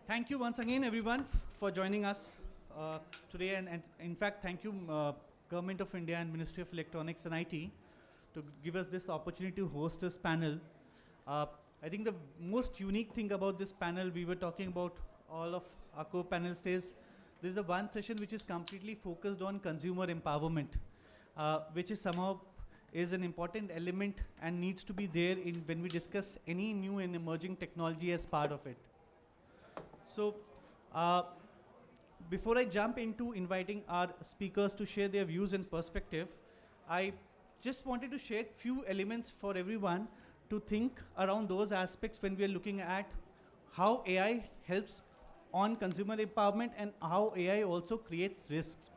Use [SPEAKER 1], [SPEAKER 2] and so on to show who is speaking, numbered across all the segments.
[SPEAKER 1] Thank you once again, everyone, for joining us today. And in fact, thank you, Government of India and Ministry of Electronics and IT, to give us this opportunity to host this panel. I think the most unique thing about this panel, we were talking about all of our co-panelists, is this is the one session which is completely focused on consumer empowerment, which is somehow is an important element and needs to be there in when we discuss any new and emerging technology as part of it. So, before I jump into inviting our speakers to share their views and perspective, I just wanted to share a few elements for everyone to think around those aspects when we are looking at how AI helps on consumer empowerment and how AI also creates risks.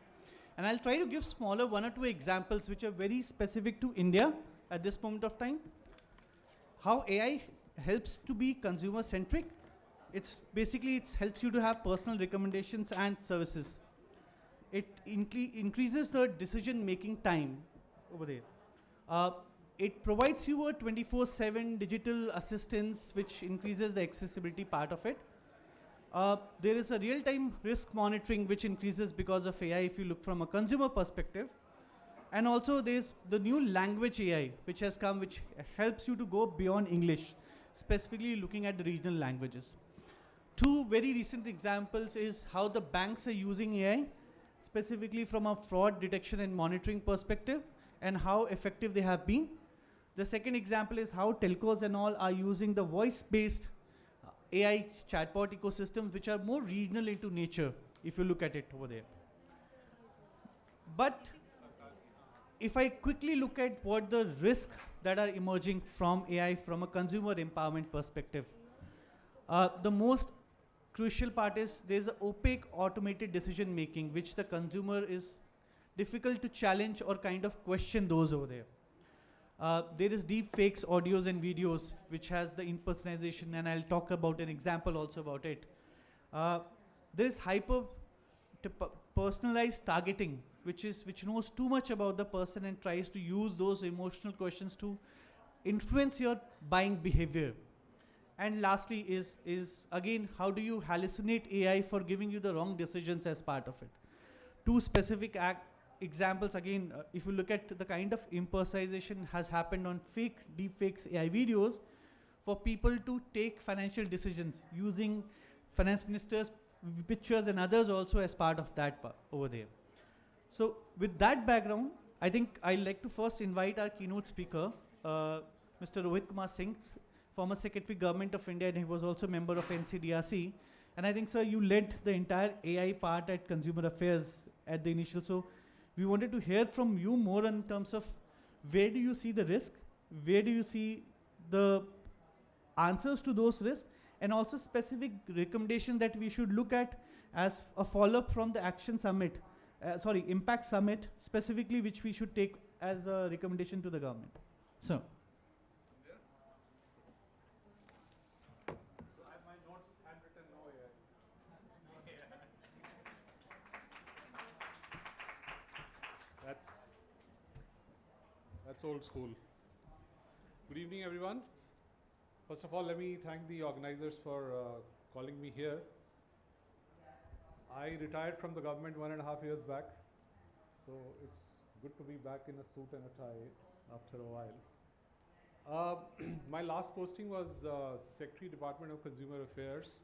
[SPEAKER 1] And I'll try to give smaller one or two examples which are very specific to India at this moment of time. How AI helps to be consumer centric. It's basically, it helps you to have personal recommendations and services. It increases the decision-making time over there. It provides you a 24/7 digital assistance, which increases the accessibility part of it. There is a real-time risk monitoring, which increases because of AI if you look from a consumer perspective. And also there's the new language AI, which has come, which helps you to go beyond English, specifically looking at the regional languages. Two very recent examples is how the banks are using AI, specifically from a fraud detection and monitoring perspective, and how effective they have been. The second example is how telcos and all are using the voice-based AI chatbot ecosystems, which are more regional into nature, if you look at it over there. But if I quickly look at what the risks that are emerging from AI from a consumer empowerment perspective, the most crucial part is there's an opaque automated decision making, which the consumer is difficult to challenge or kind of question those over there. There is deep fakes, audios and videos, which has the impersonation, and I'll talk about an example also about it. There is hyper personalized targeting, which knows too much about the person and tries to use those emotional questions to influence your buying behavior. And lastly is again, how do you hallucinate AI for giving you the wrong decisions as part of it? Two specific examples, again, if you look at the kind of impersonation has happened on deep fakes AI videos for people to take financial decisions using finance ministers' pictures and others also as part of that over there. So with that background, I think I'd like to first invite our keynote speaker, Mr. Rohit Kumar Singh, former Secretary Government of India, and he was also a member of NCDRC. And I think, sir, you led the entire AI part at Consumer Affairs at the initial. So we wanted to hear from you more in terms of where do you see the risk, where do you see the answers to those risks, and also specific recommendations that we should look at as a follow-up from the Action Summit, Impact Summit, specifically which we should take as a recommendation to the government. So.
[SPEAKER 2] That's old school. Good evening, everyone. First of all, let me thank the organizers for calling me here. I retired from the government 1.5 years back, so it's good to be back in a suit and a tie after a while. My last posting was Secretary, Department of Consumer Affairs,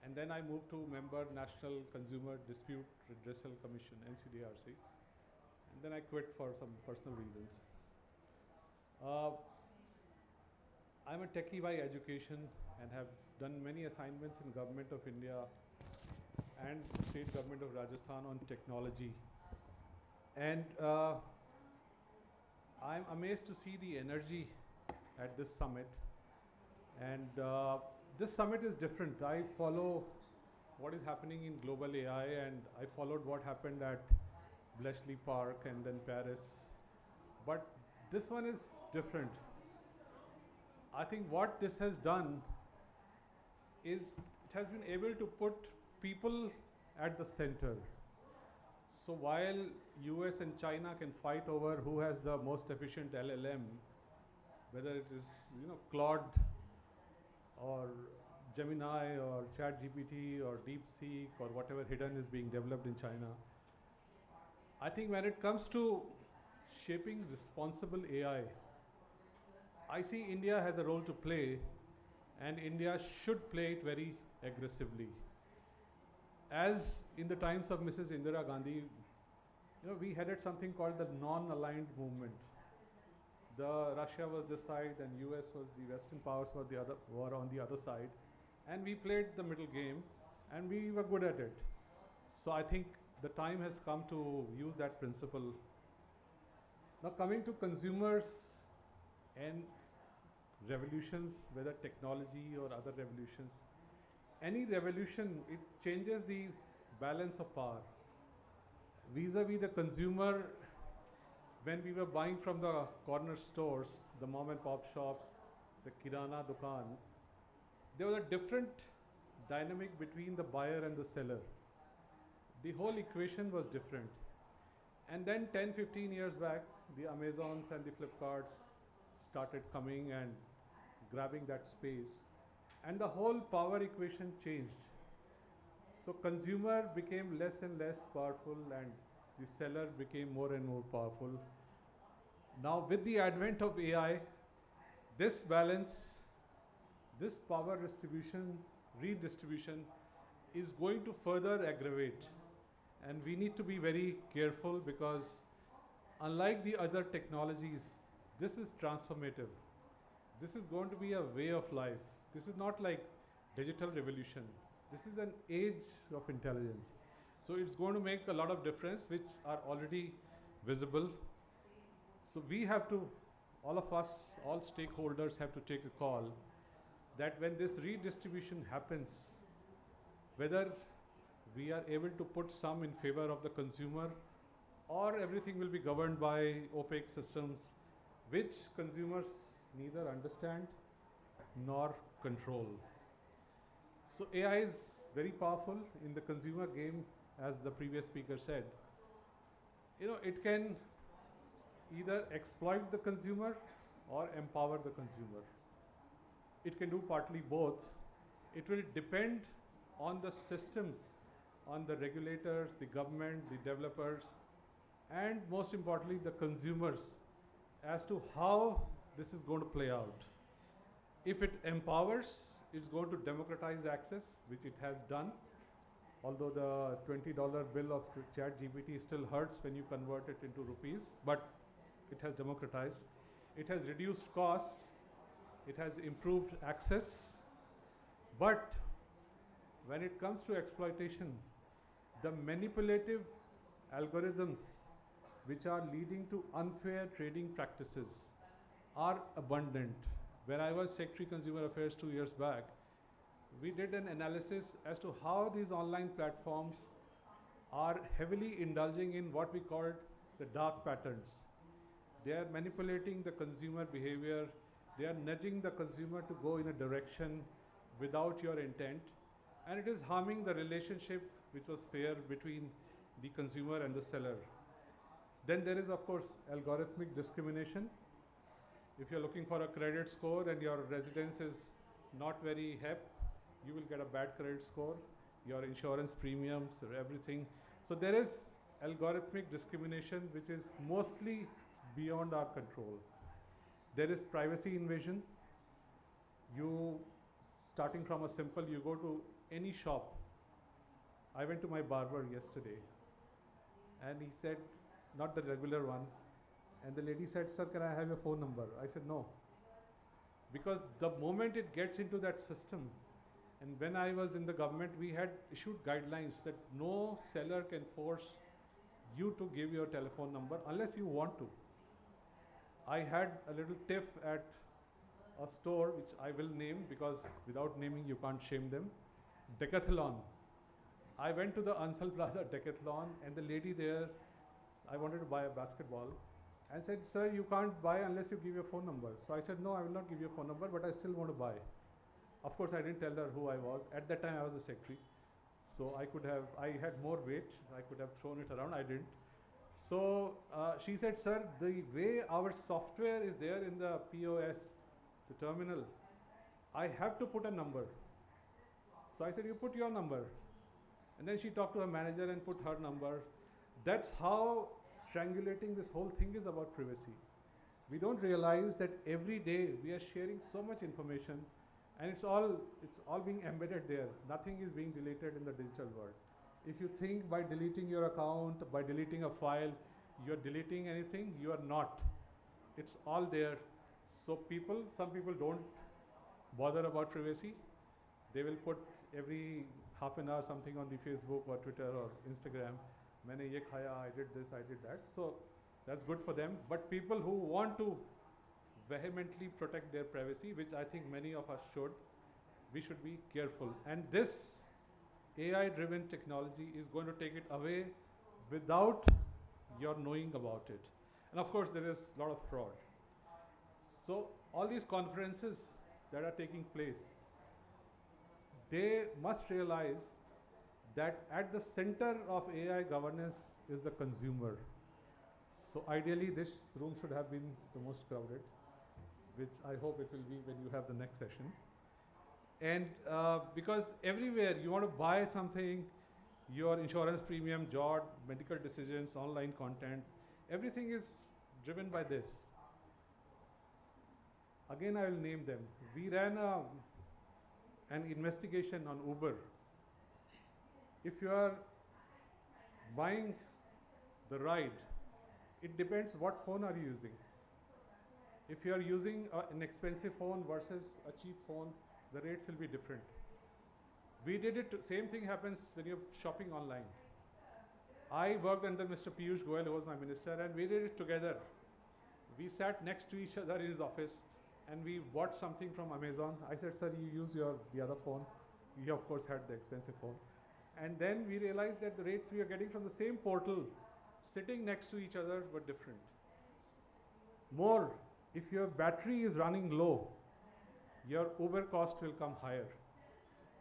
[SPEAKER 2] and then I moved to member National Consumer Dispute Redressal Commission, NCDRC. And then I quit for some personal reasons. I'm a techie by education and have done many assignments in Government of India and State Government of Rajasthan on technology. And I'm amazed to see the energy at this summit. And this summit is different. I follow what is happening in global AI, and I followed what happened at Bletchley Park and then Paris. But this one is different. I think what this has done is it has been able to put people at the center. So while US and China can fight over who has the most efficient LLM, whether it is Claude or Gemini or ChatGPT or DeepSeek or whatever hidden is being developed in China, I think when it comes to shaping responsible AI, I see India has a role to play, and India should play it very aggressively. As in the times of Mrs. Indira Gandhi, we headed something called the non-aligned movement. Russia was this side, and US was the Western powers were on the other side, and we played the middle game, and we were good at it. So I think the time has come to use that principle. Now coming to consumers and revolutions, whether technology or other revolutions, any revolution, it changes the balance of power. Vis-a-vis the consumer, when we were buying from the corner stores, the mom and pop shops, the kirana dukan, there was a different dynamic between the buyer and the seller. The whole equation was different. And then 10, 15 years back, the Amazons and the Flipkarts started coming and grabbing that space. And the whole power equation changed. So consumer became less and less powerful, and the seller became more and more powerful. Now with the advent of AI, this balance, this power distribution, redistribution is going to further aggravate. And we need to be very careful, because unlike the other technologies, this is transformative. This is going to be a way of life. This is not like digital revolution. This is an age of intelligence. So it's going to make a lot of difference, which are already visible. So we have to, all of us, all stakeholders have to take a call that when this redistribution happens, whether we are able to put some in favor of the consumer, or everything will be governed by opaque systems, which consumers neither understand nor control. So AI is very powerful in the consumer game, as the previous speaker said. It can either exploit the consumer or empower the consumer. It can do partly both. It will depend on the systems, on the regulators, the government, the developers, and most importantly, the consumers, as to how this is going to play out. If it empowers, it's going to democratize access, which it has done. Although the $20 bill of ChatGPT still hurts when you convert it into rupees, but it has democratized. It has reduced cost. It has improved access. But when it comes to exploitation, the manipulative algorithms which are leading to unfair trading practices are abundant. When I was Secretary Consumer Affairs 2 years back, we did an analysis as to how these online platforms are heavily indulging in what we called the dark patterns. They are manipulating the consumer behavior. They are nudging the consumer to go in a direction without your intent. And it is harming the relationship which was fair between the consumer and the seller. Then there is, of course, algorithmic discrimination. If you're looking for a credit score and your residence is not very hep, you will get a bad credit score, your insurance premiums or everything. So there is algorithmic discrimination, which is mostly beyond our control. There is privacy invasion. Starting from a simple, you go to any shop. I went to my barber yesterday, and he said, not the regular one, and the lady said, "Sir, can I have your phone number?" I said, "No." Because the moment it gets into that system, and when I was in the government, we had issued guidelines that no seller can force you to give your telephone number unless you want to. I had a little tiff at a store which I will name because without naming you can't shame them. Decathlon. I went to the Ansal Plaza Decathlon and the lady there, I wanted to buy a basketball and said, sir, you can't buy unless you give your phone number. So I said, no, I will not give you a phone number, but I still want to buy. Of course, I didn't tell her who I was. At that time, I was a secretary. So I had more weight. I could have thrown it around. I didn't. So she said, sir, the way our software is there in the POS, the terminal, I have to put a number. So I said, you put your number. And then she talked to her manager and put her number. That's how strangulating this whole thing is about privacy. We don't realize that every day we are sharing so much information and it's all being embedded there. Nothing is being deleted in the digital world. If you think by deleting your account, by deleting a file, you're deleting anything, you are not. It's all there. So some people don't bother about privacy. They will put every half an hour something on the Facebook or Twitter or Instagram. Maine ye khaya, I did this, I did that. So that's good for them. But people who want to vehemently protect their privacy, which I think many of us should, we should be careful. And this AI-driven technology is going to take it away without your knowing about it. And of course, there is a lot of fraud. So all these conferences that are taking place, they must realize that at the center of AI governance is the consumer. So ideally, this room should have been the most crowded, which I hope it will be when you have the next session. And because everywhere you want to buy something, your insurance premium, job, medical decisions, online content, everything is driven by this. Again, I will name them. We ran an investigation on Uber. If you are buying the ride, it depends what phone are you using. If you are using an expensive phone versus a cheap phone, the rates will be different. We did it, same thing happens when you're shopping online. I worked under Mr. Piyush Goyal, who was my minister, and we did it together. We sat next to each other in his office and we bought something from Amazon. I said, sir, you use the other phone. He of course had the expensive phone. And then we realized that the rates we are getting from the same portal, sitting next to each other, were different. More, if your battery is running low, your Uber cost will come higher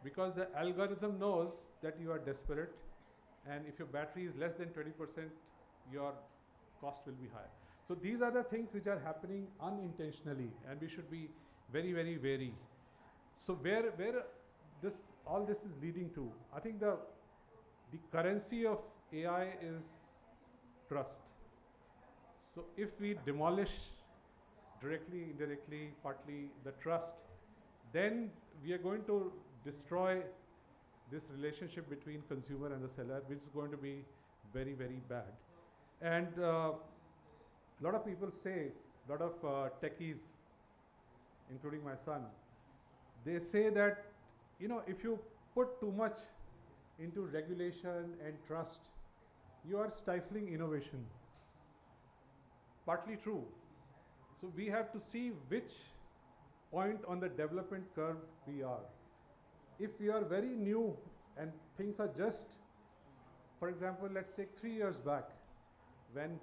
[SPEAKER 2] because the algorithm knows that you are desperate, and if your battery is less than 20%, your cost will be higher. So these are the things which are happening unintentionally, and we should be very, very wary. So where all this is leading to, I think the currency of AI is trust. So if we demolish directly, indirectly, partly the trust, then we are going to destroy this relationship between consumer and the seller, which is going to be very, very bad. And a lot of people say, a lot of techies, including my son, they say that, if you put too much into regulation and trust, you are stifling innovation. Partly true. So we have to see which point on the development curve we are. If we are very new and things are just, for example, let's take 3 years back, when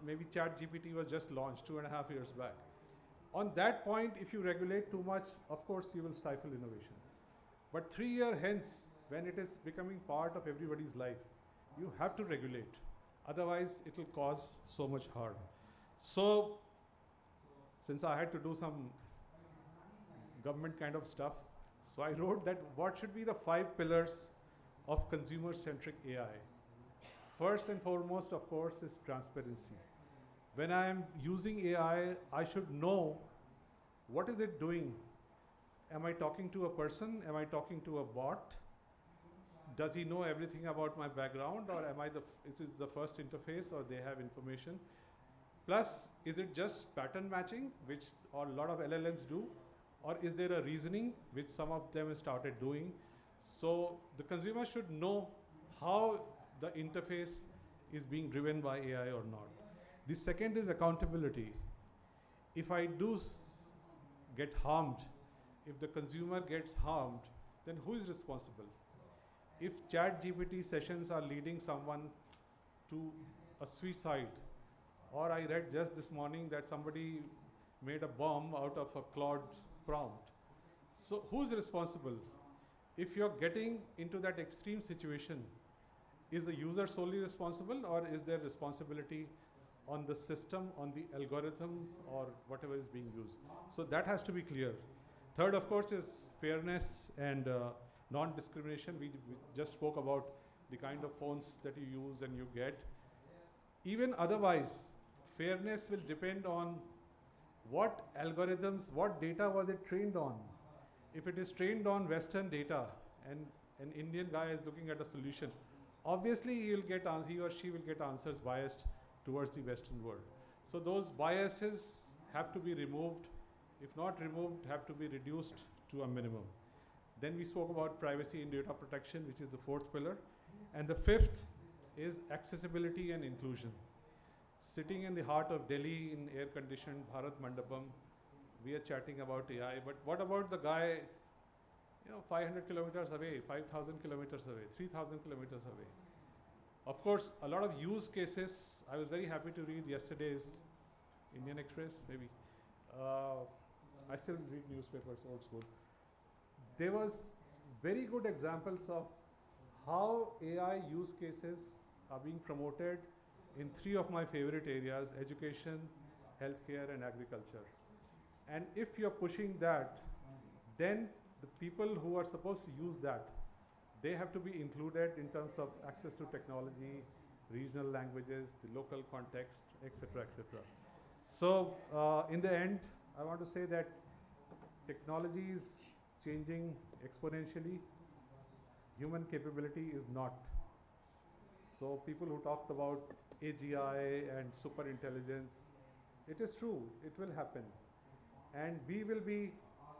[SPEAKER 2] maybe ChatGPT was just launched 2.5 years back. On that point, if you regulate too much, of course you will stifle innovation. But 3 years hence, when it is becoming part of everybody's life, you have to regulate. Otherwise, it will cause so much harm. So, since I had to do some government kind of stuff, so I wrote that what should be the 5 pillars of consumer-centric AI. First and foremost, of course, is transparency. When I am using AI, I should know what is it doing. Am I talking to a person? Am I talking to a bot? Does he know everything about my background, or is it the first interface, or they have information? Plus, is it just pattern matching, which a lot of LLMs do, or is there a reasoning, which some of them have started doing? So the consumer should know how the interface is being driven by AI or not. The second is accountability. if I do get harmed, if the consumer gets harmed, then who is responsible? If chat GPT sessions are leading someone to a suicide, or I read just this morning that somebody made a bomb out of a Claude prompt. So who's responsible? If you're getting into that extreme situation, is the user solely responsible, or is there responsibility on the system, on the algorithm, or whatever is being used? So that has to be clear. Third, of course, is fairness and non-discrimination. We just spoke about the kind of phones that you use and you get. Even otherwise, fairness will depend on what algorithms, what data was it trained on. If it is trained on Western data and an Indian guy is looking at a solution, obviously he or she will get answers biased towards the Western world. So those biases have to be removed. If not removed, have to be reduced to a minimum. Then we spoke about privacy and data protection, which is the fourth pillar. And the fifth is accessibility and inclusion. Sitting in the heart of Delhi in air-conditioned Bharat Mandapam, we are chatting about AI, but what about the guy, 500 kilometers away, 5,000 kilometers away, 3,000 kilometers away? Of course, a lot of use cases. I was very happy to read yesterday's Indian Express, maybe. I still read newspapers, old school. There was very good examples of how AI use cases are being promoted in three of my favorite areas: education, healthcare, and agriculture. And if you're pushing that, then the people who are supposed to use that, they have to be included in terms of access to technology, regional languages, the local context, etc., etc. So in the end, I want to say that technology is changing exponentially. Human capability is not. So people who talked about AGI and super intelligence, it is true, it will happen. And we will be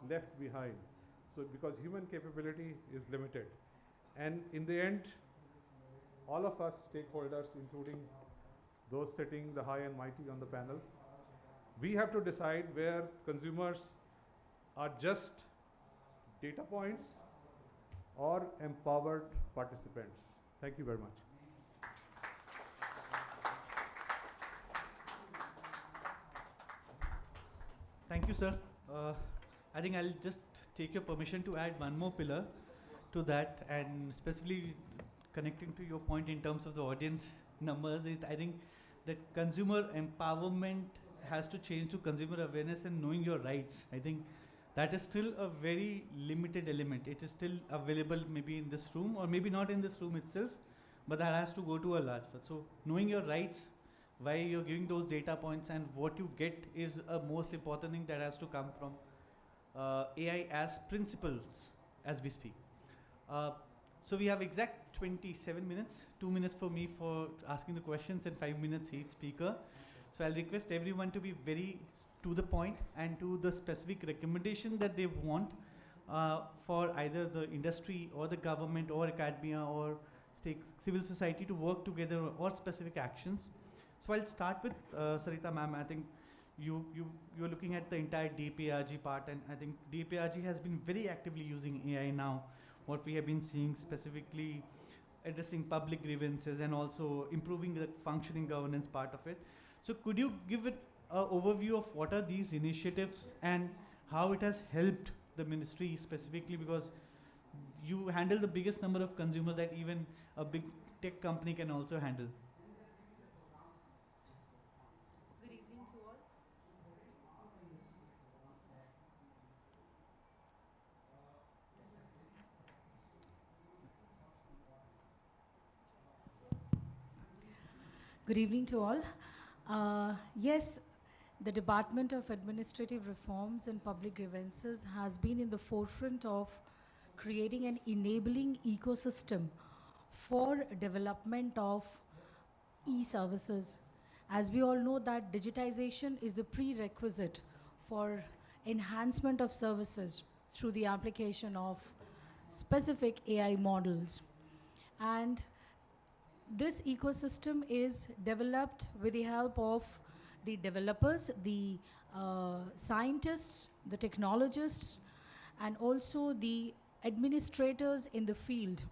[SPEAKER 2] left behind. So because human capability is limited. And in the end, all of us stakeholders, including those sitting the high and mighty on the panel, we have to decide where consumers are just data points or empowered participants. Thank you very much.
[SPEAKER 1] Thank you, sir. I think I'll just take your permission to add one more pillar to that, and specifically connecting to your point in terms of the audience numbers, is I think that consumer empowerment has to change to consumer awareness and knowing your rights. I think that is still a very limited element. It is still available maybe in this room or maybe not in this room itself, but that has to go to a large one. So knowing your rights, why you're giving those data points and what you get is a most important thing that has to come from AI as principles as we speak. So we have exact 27 minutes, 2 minutes for me for asking the questions and 5 minutes each speaker. So I'll request everyone to be very to the point and to the specific recommendation that they want for either the industry or the government or academia or civil society to work together or specific actions. So I'll start with Sarita ma'am. I think you're looking at the entire DPRG part, and I think DPRG has been very actively using AI now. What we have been seeing specifically addressing public grievances and also improving the functioning governance part of it. So could you give it an overview of what are these initiatives and how it has helped the ministry specifically, because you handle the biggest number of consumers that even a big tech company can also handle.
[SPEAKER 3] Good evening to all. Good evening to all. Yes, the Department of Administrative Reforms and Public Grievances has been in the forefront of creating an enabling ecosystem for development of e-services. As we all know that digitization is the prerequisite for enhancement of services through the application of specific AI models. And this ecosystem is developed with the help of the developers, the scientists, the technologists, and also the administrators in the field,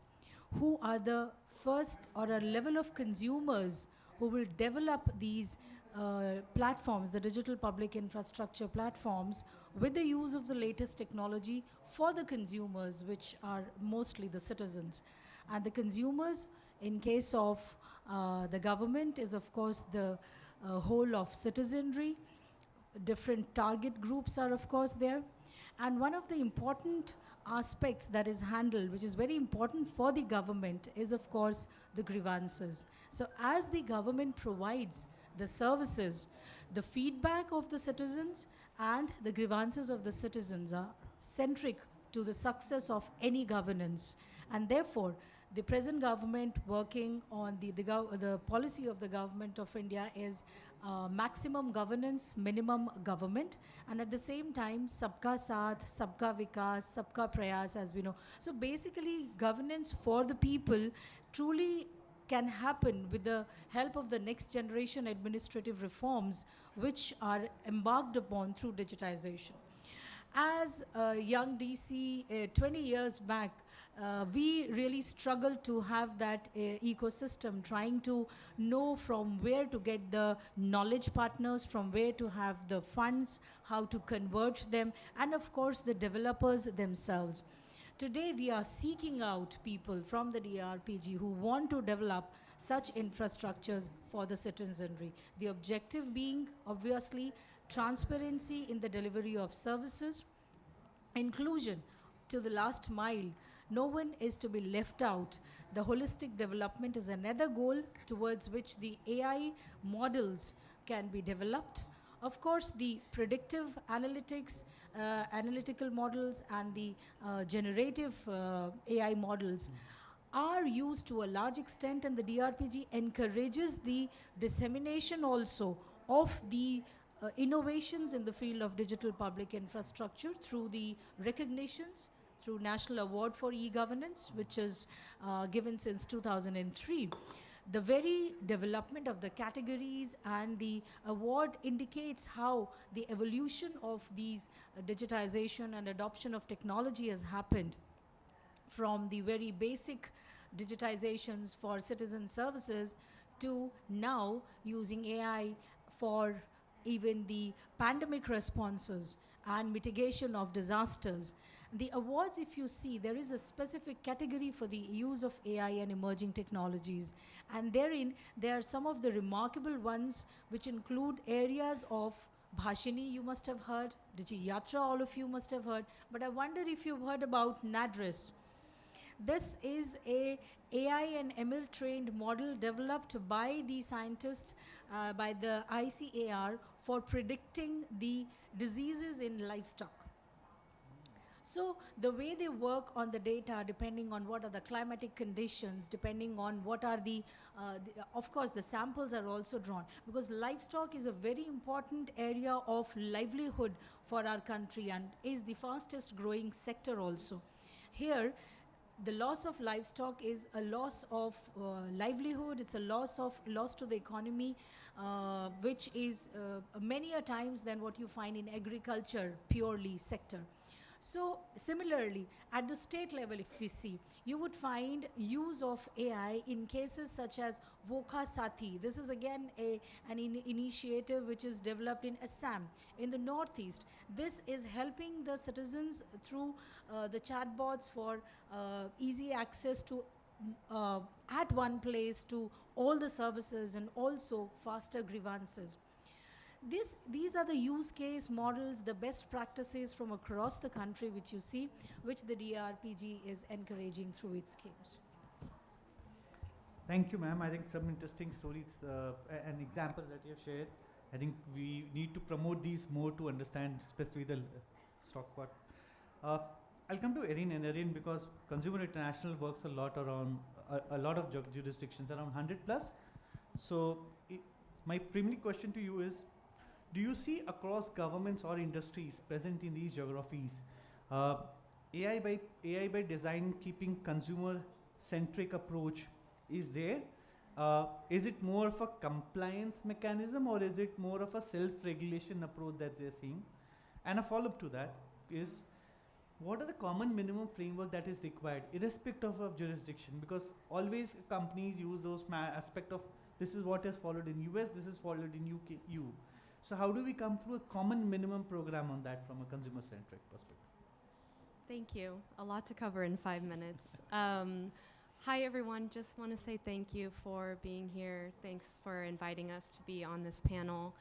[SPEAKER 3] who are the first or a level of consumers who will develop these platforms, the digital public infrastructure platforms, with the use of the latest technology for the consumers, which are mostly the citizens. And the consumers, in case of the government, is of course the whole of citizenry. Different target groups are of course there. And one of the important aspects that is handled, which is very important for the government, is of course the grievances. So as the government provides the services, the feedback of the citizens and the grievances of the citizens are centric to the success of any governance. And therefore, the present government working on the policy of the government of India is maximum governance, minimum government, and at the same time, sabka saath, sabka vikas, sabka prayas, as we know. So basically, governance for the people truly can happen with the help of the next generation administrative reforms, which are embarked upon through digitization. As a young DC 20 years back, we really struggled to have that ecosystem, trying to know from where to get the knowledge partners, from where to have the funds, how to converge them, and of course the developers themselves. Today we are seeking out people from the DRPG who want to develop such infrastructures for the citizenry. The objective being obviously transparency in the delivery of services, inclusion to the last mile. No one is to be left out. The holistic development is another goal towards which the AI models can be developed. Of course, the predictive analytics, analytical models, and the generative AI models are used to a large extent, and the DRPG encourages the dissemination also of the innovations in the field of digital public infrastructure through the recognitions, through National Award for E-Governance, which is given since 2003. The very development of the categories and the award indicates how the evolution of these digitization and adoption of technology has happened from the very basic digitizations for citizen services to now using AI for even the pandemic responses and mitigation of disasters. The awards, if you see, there is a specific category for the use of AI and emerging technologies. And therein, there are some of the remarkable ones which include areas of Bhashini, you must have heard, Digi Yatra, all of you must have heard, but I wonder if you've heard about NADRIS. This is a AI and ML trained model developed by the scientists, by the ICAR, for predicting the diseases in livestock. So the way they work on the data, depending on what are the climatic conditions, depending on what are of course the samples are also drawn, because livestock is a very important area of livelihood for our country and is the fastest growing sector also. Here, the loss of livestock is a loss of livelihood, it's a loss to the economy, which is many a times than what you find in agriculture purely sector. So similarly, at the state level, if we see, you would find use of AI in cases such as Vokha Sathi. This is again an initiative which is developed in Assam, in the northeast. This is helping the citizens through the chatbots for easy access to at one place to all the services and also faster grievances. These are the use case models, the best practices from across the country which you see, which the DRPG is encouraging through its schemes.
[SPEAKER 1] Thank you, ma'am. I think some interesting stories and examples that you have shared. I think we need to promote these more to understand, especially the stock part. I'll come to Erin and Erin because Consumer International works a lot around a lot of jurisdictions, around 100 plus. So my primary question to you is, do you see across governments or industries present in these geographies, AI by design keeping consumer-centric approach is there? Is it more of a compliance mechanism or is it more of a self-regulation approach that they're seeing? And a follow-up to that is, what are the common minimum framework that is required irrespective of jurisdiction? Because always companies use those aspect of this is what is followed in US, this is followed in UK, EU. So how do we come through a common minimum program on that from a consumer-centric perspective?
[SPEAKER 4] Thank you. A lot to cover in 5 minutes. Hi, everyone. Just want to say thank you for being here. Thanks for inviting us to be on this panel.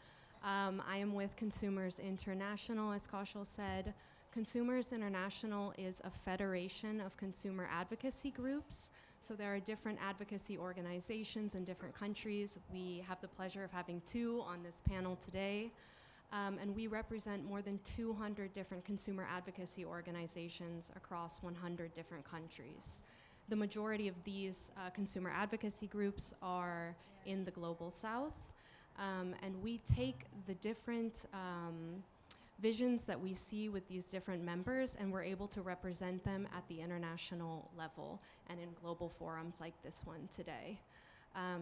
[SPEAKER 4] I am with Consumers International, as Kaushal said. Consumers International is a federation of consumer advocacy groups. So there are different advocacy organizations in different countries. We have the pleasure of having 2 on this panel today. And we represent more than 200 different consumer advocacy organizations across 100 different countries. The majority of these consumer advocacy groups are in the global south. And we take the different visions that we see with these different members, and we're able to represent them at the international level and in global forums like this one today.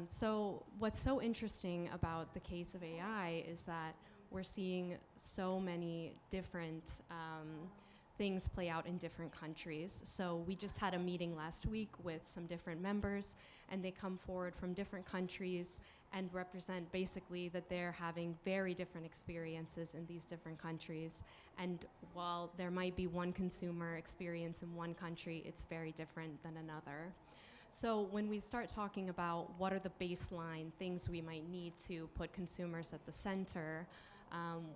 [SPEAKER 4] So what's so interesting about the case of AI is that we're seeing so many different things play out in different countries. So we just had a meeting last week with some different members, and they come forward from different countries and represent basically that they're having very different experiences in these different countries. And while there might be one consumer experience in one country, it's very different than another. So when we start talking about what are the baseline things we might need to put consumers at the center,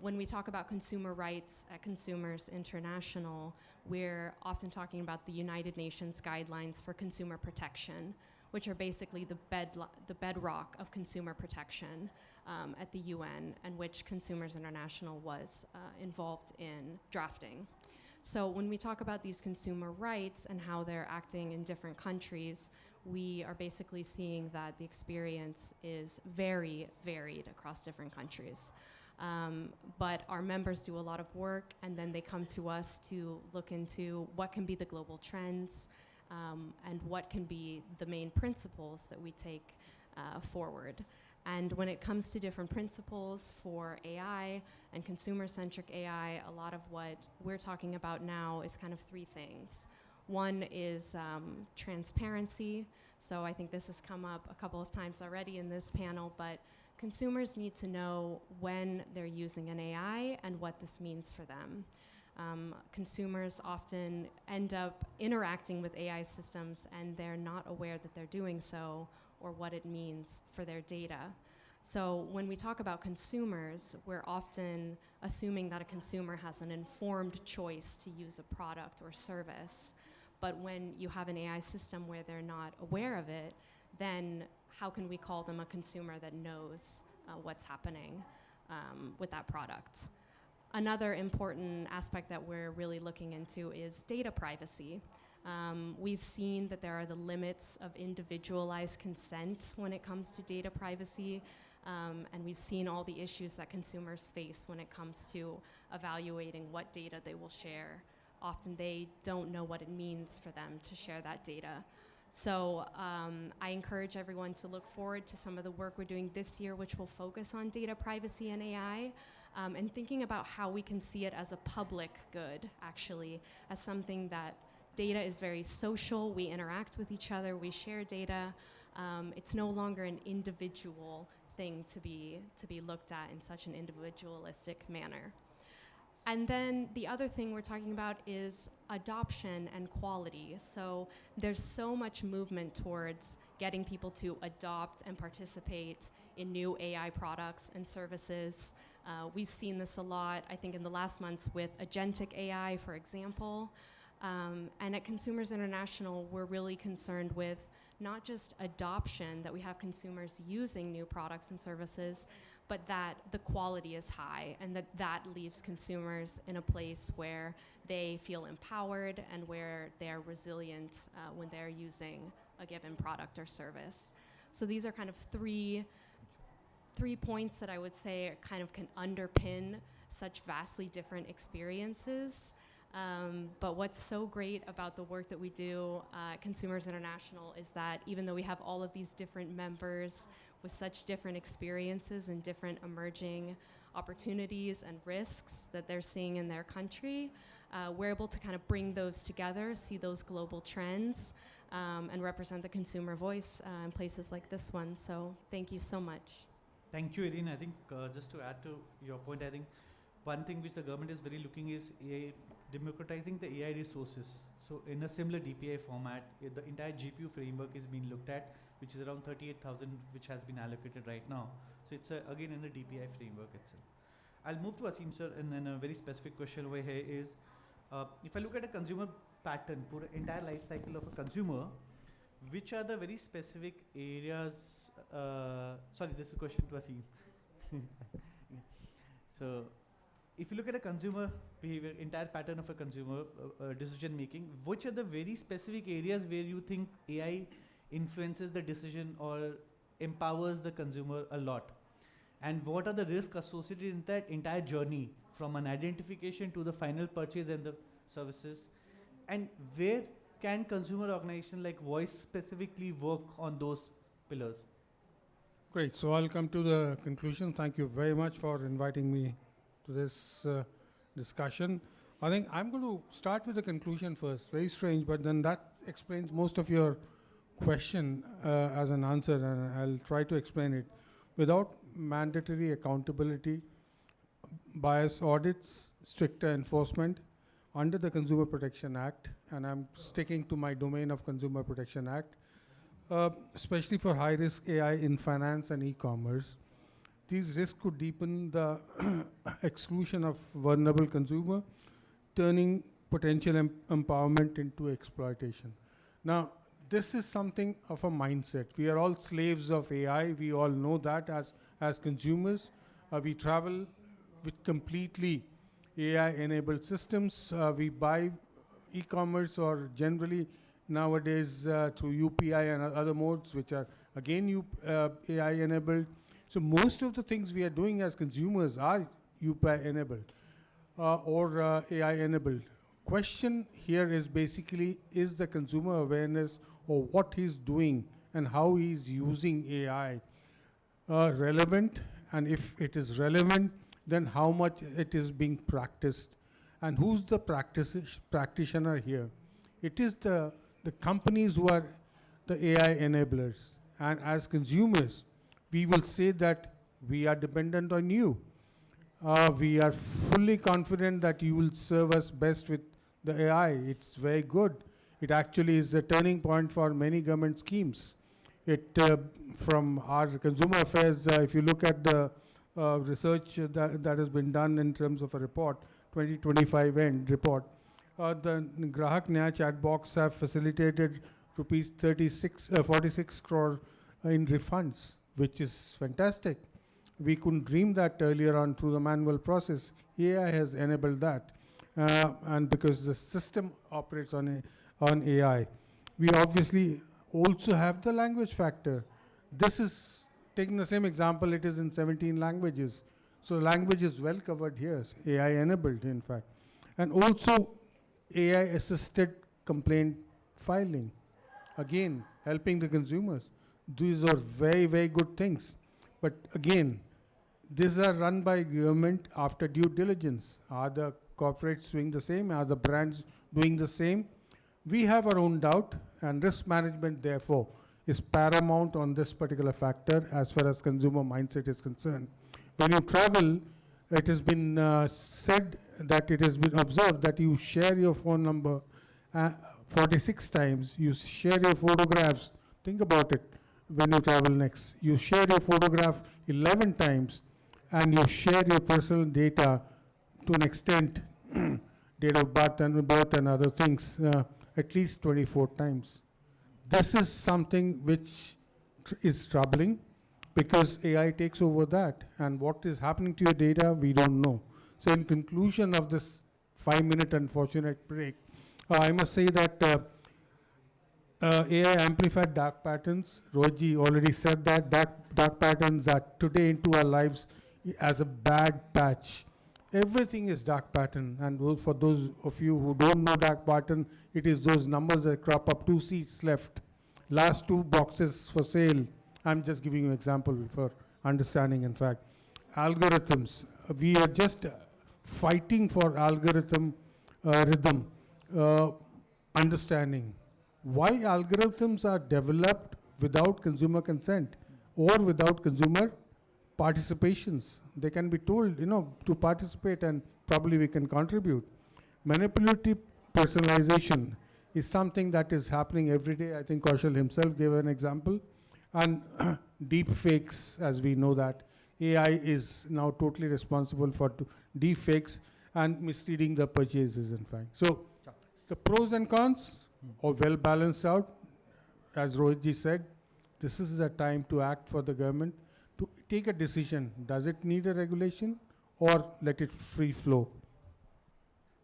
[SPEAKER 4] when we talk about consumer rights at Consumers International, we're often talking about the United Nations guidelines for consumer protection, which are basically the bedrock of consumer protection at the UN, and which Consumers International was involved in drafting. So when we talk about these consumer rights and how they're acting in different countries, we are basically seeing that the experience is very varied across different countries. But our members do a lot of work, and then they come to us to look into what can be the global trends, and what can be the main principles that we take forward. And when it comes to different principles for AI and consumer-centric AI, a lot of what we're talking about now is kind of 3 things. One is transparency. So I think this has come up a couple of times already in this panel, but consumers need to know when they're using an AI and what this means for them. Consumers often end up interacting with AI systems and they're not aware that they're doing so or what it means for their data. So when we talk about consumers, we're often assuming that a consumer has an informed choice to use a product or service. But when you have an AI system where they're not aware of it, then how can we call them a consumer that knows what's happening with that product? Another important aspect that we're really looking into is data privacy. We've seen that there are the limits of individualized consent when it comes to data privacy, and we've seen all the issues that consumers face when it comes to evaluating what data they will share. Often they don't know what it means for them to share that data. So I encourage everyone to look forward to some of the work we're doing this year, which will focus on data privacy and AI, and thinking about how we can see it as a public good, actually, as something that data is very social. We interact with each other, we share data. It's no longer an individual thing to be looked at in such an individualistic manner. And then the other thing we're talking about is adoption and quality. So there's so much movement towards getting people to adopt and participate in new AI products and services. We've seen this a lot, I think, in the last months with agentic AI, for example. And at Consumers International, we're really concerned with not just adoption, that we have consumers using new products and services, but that the quality is high and that leaves consumers in a place where they feel empowered and where they're resilient when they're using a given product or service. So these are kind of three points that I would say kind of can underpin such vastly different experiences. But what's so great about the work that we do at Consumers International is that even though we have all of these different members with such different experiences and different emerging opportunities and risks that they're seeing in their country, we're able to kind of bring those together, see those global trends, and represent the consumer voice in places like this one. So thank you so much.
[SPEAKER 1] Thank you, Irene. I think just to add to your point, I think one thing which the government is very looking is AI, democratizing the AI resources. So in a similar DPI format, the entire GPU framework is being looked at, which is around 38,000, which has been allocated right now. So it's again in the DPI framework itself. I'll move to Asim sir, and a very specific question over here is, if I look at a consumer pattern, for the entire life cycle of a consumer, which are the very specific areas, sorry, this is a question to Asim. Yeah. So, if you look at a consumer behavior, entire pattern of a consumer decision making, which are the very specific areas where you think AI influences the decision or empowers the consumer a lot? And what are the risks associated in that entire journey from an identification to the final purchase and the services? And where can consumer organization like Voice specifically work on those pillars?
[SPEAKER 5] Great. So I'll come to the conclusion. Thank you very much for inviting me to this discussion. I think I'm going to start with the conclusion first. Very strange, but then that explains most of your question as an answer, and I'll try to explain it. Without mandatory accountability, bias audits, stricter enforcement under the Consumer Protection Act, and I'm sticking to my domain of Consumer Protection Act, especially for high-risk AI in finance and e-commerce, these risks could deepen the exclusion of vulnerable consumer, turning potential empowerment into exploitation. Now, this is something of a mindset. We are all slaves of AI. We all know that as consumers. We travel with completely AI-enabled systems. We buy e-commerce or generally nowadays through UPI and other modes, which are again AI-enabled. So most of the things we are doing as consumers are UPI-enabled or AI-enabled. Question here is basically, is the consumer awareness of what he's doing and how he's using AI relevant? And if it is relevant, then how much it is being practiced? And who's the practitioner here? It is the companies who are the AI enablers. And as consumers, we will say that we are dependent on you. We are fully confident that you will serve us best with the AI. It's very good. It actually is a turning point for many government schemes. It from our consumer affairs, if you look at the research that has been done in terms of a report, 2025 end report, the Grahak Nyaya chat box have facilitated rupees 46 crore in refunds, which is fantastic. We couldn't dream that earlier on through the manual process. AI has enabled that. And because the system operates on AI. We obviously also have the language factor. This is, taking the same example, it is in 17 languages. So language is well covered here, AI enabled in fact. And also AI assisted complaint filing. Again, helping the consumers. These are very, very good things. But again, these are run by government after due diligence. Are the corporates doing the same? Are the brands doing the same? We have our own doubt, and risk management, therefore, is paramount on this particular factor as far as consumer mindset is concerned. When you travel, it has been said that it has been observed that you share your phone number 46 times, you share your photographs, think about it when you travel next, you share your photograph 11 times, and you share your personal data to an extent, date of birth and other things, at least 24 times. This is something which is troubling because AI takes over that, and what is happening to your data, we don't know. So in conclusion of this 5-minute unfortunate break, I must say that AI amplified dark patterns. Rohitji already said that dark patterns are today into our lives as a bad patch. everything is dark pattern. And for those of you who don't know dark pattern, it is those numbers that crop up, 2 seats left, last 2 boxes for sale. I'm just giving you an example for understanding, in fact. Algorithms, we are just fighting for algorithm rhythm, understanding. Why algorithms are developed without consumer consent or without consumer participations. They can be told, to participate and probably we can contribute. Manipulative personalization is something that is happening every day. I think Kaushal himself gave an example. And deep fakes, as we know that, AI is now totally responsible for deep fakes and misleading the purchases, in fact. So the pros and cons are well balanced out. As Rohitji said, this is the time to act for the government to take a decision. Does it need a regulation or let it free flow?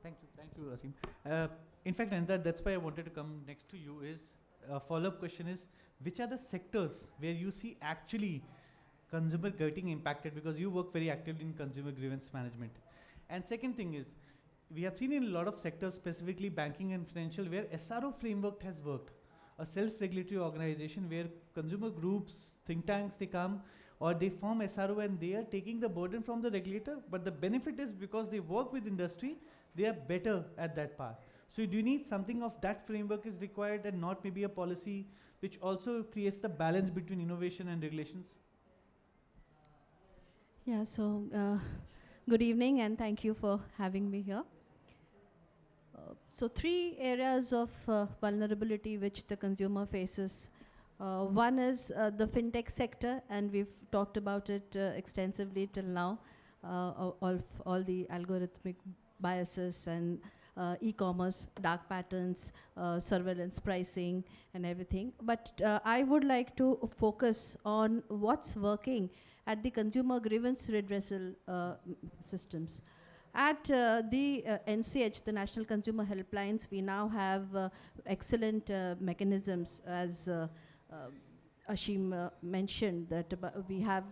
[SPEAKER 1] Thank you, Asim. In fact, and that's why I wanted to come next to you is, a follow-up question is, which are the sectors where you see actually consumer getting impacted, because you work very actively in consumer grievance management. And second thing is, we have seen in a lot of sectors, specifically banking and financial, where SRO framework has worked. A self-regulatory organization where consumer groups, think tanks, they come or they form SRO and they are taking the burden from the regulator, but the benefit is because they work with industry, they are better at that part. So do you need something of that framework is required and not maybe a policy which also creates the balance between innovation and regulations?
[SPEAKER 6] Yeah, so good evening and thank you for having me here. So 3 areas of vulnerability which the consumer faces. One is the fintech sector, and we've talked about it extensively till now, all the algorithmic biases and e-commerce, dark patterns, surveillance pricing and everything. But I would like to focus on what's working at the consumer grievance redressal systems. At the NCH, the National Consumer Helplines, we now have excellent mechanisms, as Ashim mentioned, that we have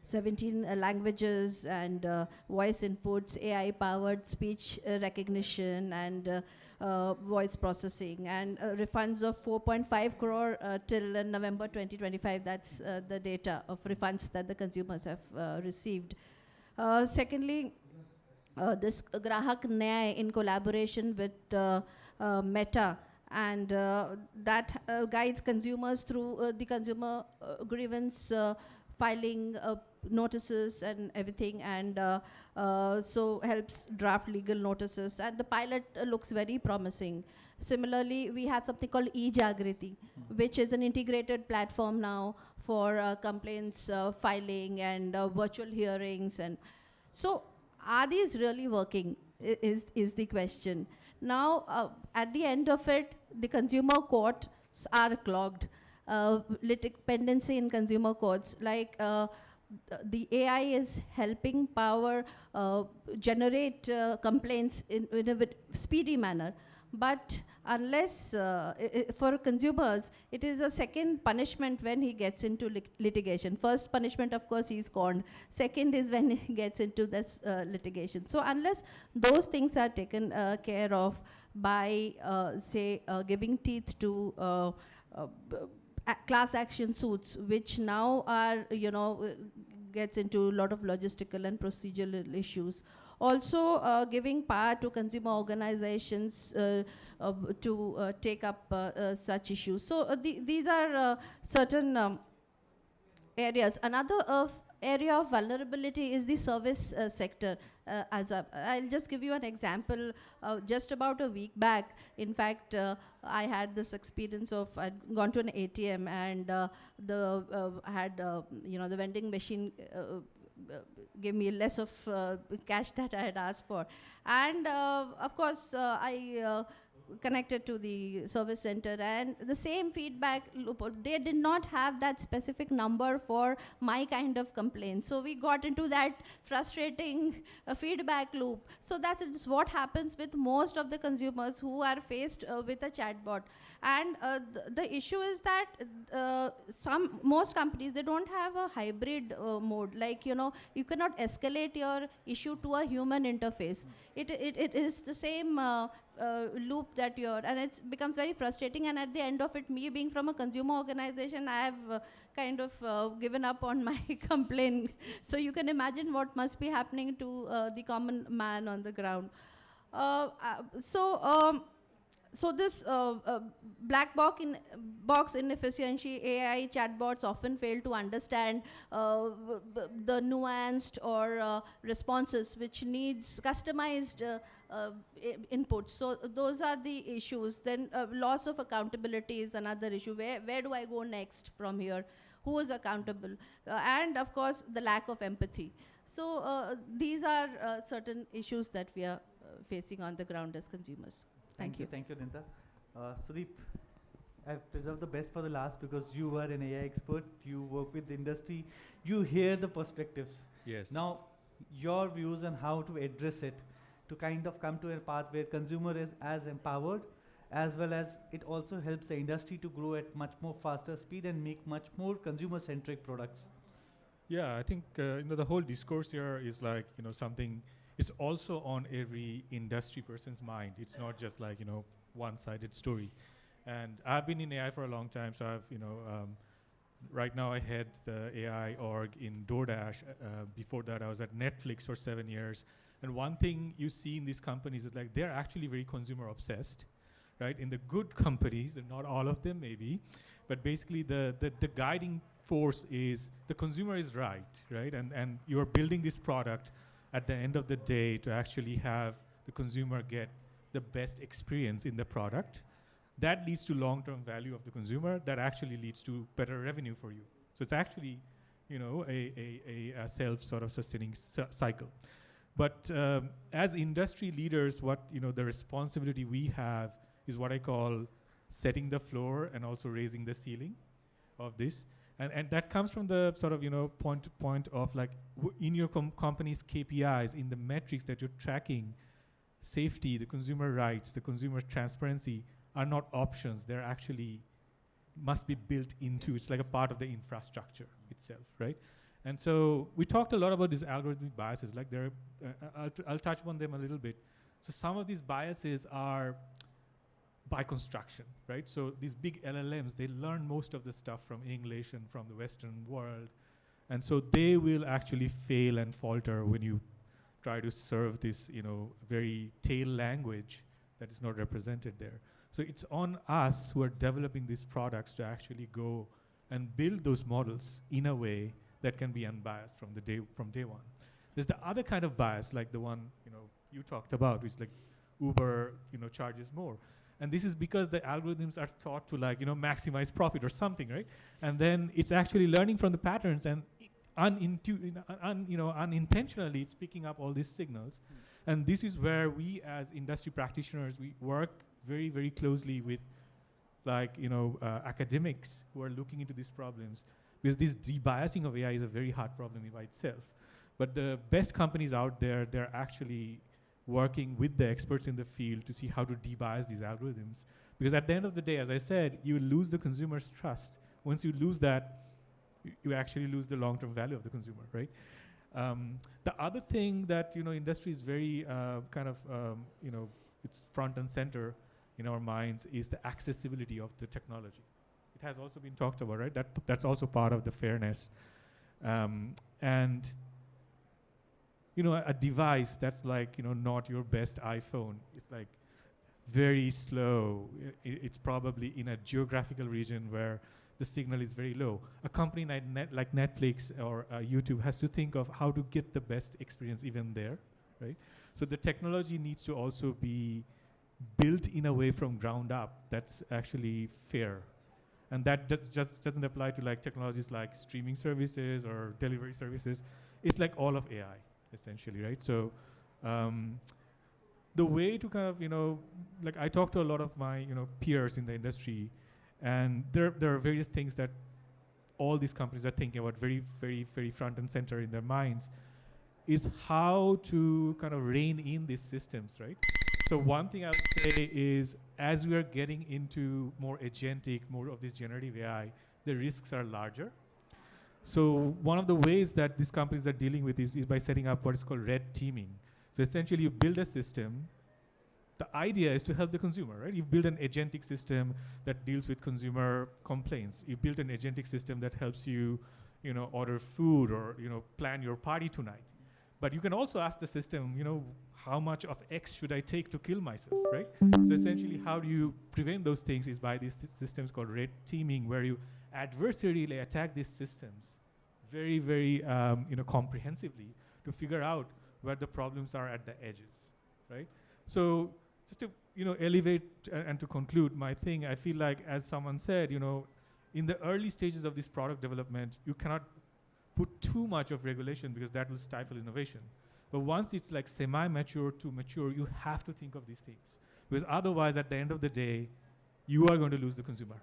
[SPEAKER 6] 17 languages and voice inputs, AI-powered speech recognition and voice processing, and refunds of 4.5 crore till November 2025. That's the data of refunds that the consumers have received. Secondly, this Grahak Nyay in collaboration with Meta, and that guides consumers through the consumer grievance filing notices and everything, and so helps draft legal notices, and the pilot looks very promising. Similarly, we have something called e-Jagriti, which is an integrated platform now for complaints filing and virtual hearings. And so are these really working is the question. Now, at the end of it, the consumer courts are clogged. Pendency in consumer courts, like the AI is helping power generate complaints in a speedy manner. But unless, for consumers, it is a second punishment when he gets into litigation. First punishment, of course, he's conned. Second is when he gets into this litigation. So unless those things are taken care of by, say, giving teeth to class action suits, which now are, gets into a lot of logistical and procedural issues. Also, giving power to consumer organizations to take up such issues. So these are certain areas. Another area of vulnerability is the service sector. I'll just give you an example. Just about a week back, in fact, I had this experience of I'd gone to an ATM and the vending machine gave me less of cash that I had asked for, and of course I connected to the service center, and the same feedback loop, they did not have that specific number for my kind of complaint. So we got into that frustrating feedback loop. So that's what happens with most of the consumers who are faced with a chatbot. And the issue is that most companies, they don't have a hybrid mode. Like, you cannot escalate your issue to a human interface. It is the same loop that and it becomes very frustrating. And at the end of it, me being from a consumer organization, I have kind of given up on my complaint. So you can imagine what must be happening to the common man on the ground. So this black box inefficiency, AI chatbots often fail to understand the nuanced or responses which needs customized inputs. So those are the issues. Then loss of accountability is another issue. Where do I go next from here? Who is accountable? And of course, the lack of empathy. So these are certain issues that we are facing on the ground as consumers. Thank you.
[SPEAKER 1] Thank you, Dinta. Sudeep, I've preserved the best for the last because you are an AI expert, you work with the industry, you hear the perspectives.
[SPEAKER 7] Yes.
[SPEAKER 1] Now, your views on how to address it, to kind of come to a path where consumer is as empowered, as well as it also helps the industry to grow at much more faster speed and make much more consumer-centric products.
[SPEAKER 7] Yeah, I think the whole discourse here is like something. It's also on every industry person's mind. It's not just like one-sided story. And I've been in AI for a long time, so I've right now I head the AI org in DoorDash. Before that, I was at Netflix for 7 years. And one thing you see in these companies is like they're actually very consumer obsessed, right? In the good companies, and not all of them maybe, but basically the guiding force is the consumer is right? And you're building this product at the end of the day to actually have the consumer get the best experience in the product. That leads to long-term value of the consumer. That actually leads to better revenue for you. So it's actually, a self sort of sustaining cycle. But as industry leaders, what the responsibility we have is what I call setting the floor and also raising the ceiling of this. And that comes from the sort of, point to point of like in your company's KPIs, in the metrics that you're tracking, safety, the consumer rights, the consumer transparency are not options. They're actually must be built into. It's like a part of the infrastructure itself, right? And so we talked a lot about these algorithmic biases. Like I'll touch on them a little bit. So some of these biases are by construction, right? So these big LLMs, they learn most of the stuff from English and from the Western world. And so they will actually fail and falter when you try to serve this, very tail language that is not represented there. So it's on us who are developing these products to actually go and build those models in a way that can be unbiased from day one. There's the other kind of bias, like the one, you talked about, which like Uber, charges more. And this is because the algorithms are taught to maximize profit or something, right? And then it's actually learning from the patterns and unintentionally it's picking up all these signals. And this is where we as industry practitioners, we work very, very closely with academics who are looking into these problems, because this debiasing of AI is a very hard problem by itself. But the best companies out there, they're actually working with the experts in the field to see how to debias these algorithms. Because at the end of the day, as I said, you lose the consumer's trust. Once you lose that, you actually lose the long-term value of the consumer, right? The other thing that, industry is very it's front and center in our minds is the accessibility of the technology. It has also been talked about, right? That's also part of the fairness. And a device that's like, not your best iPhone. It's like very slow. It's probably in a geographical region where the signal is very low. A company like Netflix or YouTube has to think of how to get the best experience even there, right? So the technology needs to also be built in a way from ground up that's actually fair. And that just doesn't apply to like technologies like streaming services or delivery services. It's like all of AI. Essentially, right? So the way to kind of, like I talk to a lot of my, peers in the industry, and there are various things that all these companies are thinking about very, very, very front and center in their minds, is how to kind of rein in these systems, right? So one thing I would say is, as we are getting into more agentic, more of this generative AI, the risks are larger. So one of the ways that these companies are dealing with is by setting up what is called red teaming. So essentially you build a system. The idea is to help the consumer, right? You build an agentic system that deals with consumer complaints. You build an agentic system that helps you, order food or, plan your party tonight. But you can also ask the system, how much of X should I take to kill myself, right? So essentially, how do you prevent those things is by these systems called red teaming, where you adversarially attack these systems very, very, comprehensively to figure out where the problems are at the edges, right? So just to, elevate and to conclude my thing, I feel like, as someone said, in the early stages of this product development, you cannot put too much of regulation because that will stifle innovation. But once it's like semi-mature to mature, you have to think of these things. Because otherwise, at the end of the day, you are going to lose the consumer.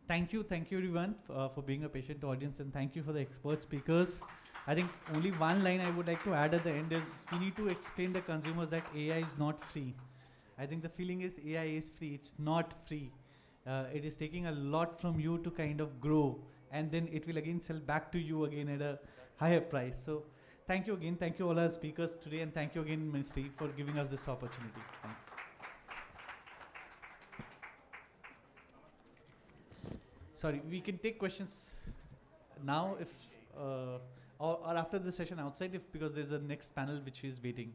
[SPEAKER 1] Thank you everyone for being a patient audience, and thank you for the expert speakers. I think only one line I would like to add at the end is, we need to explain the consumers that AI is not free. I think the feeling is AI is free. It's not free. It is taking a lot from you to kind of grow, and then it will again sell back to you again at a higher price. So thank you again. Thank you all our speakers today, and thank you again, Ministry, for giving us this opportunity. Thank you. Sorry, we can take questions now if, or after the session outside, if, because there's a next panel which is waiting.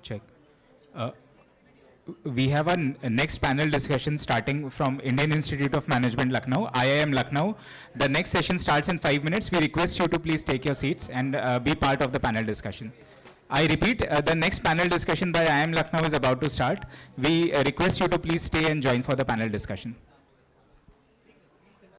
[SPEAKER 8] Check. We have a next panel discussion starting from Indian Institute of Management, Lucknow, IIM Lucknow. The next session starts in 5 minutes. We request you to please take your seats and be part of the panel discussion. I repeat, the next panel discussion by IIM Lucknow is about to start. We request you to please stay and join for the panel discussion.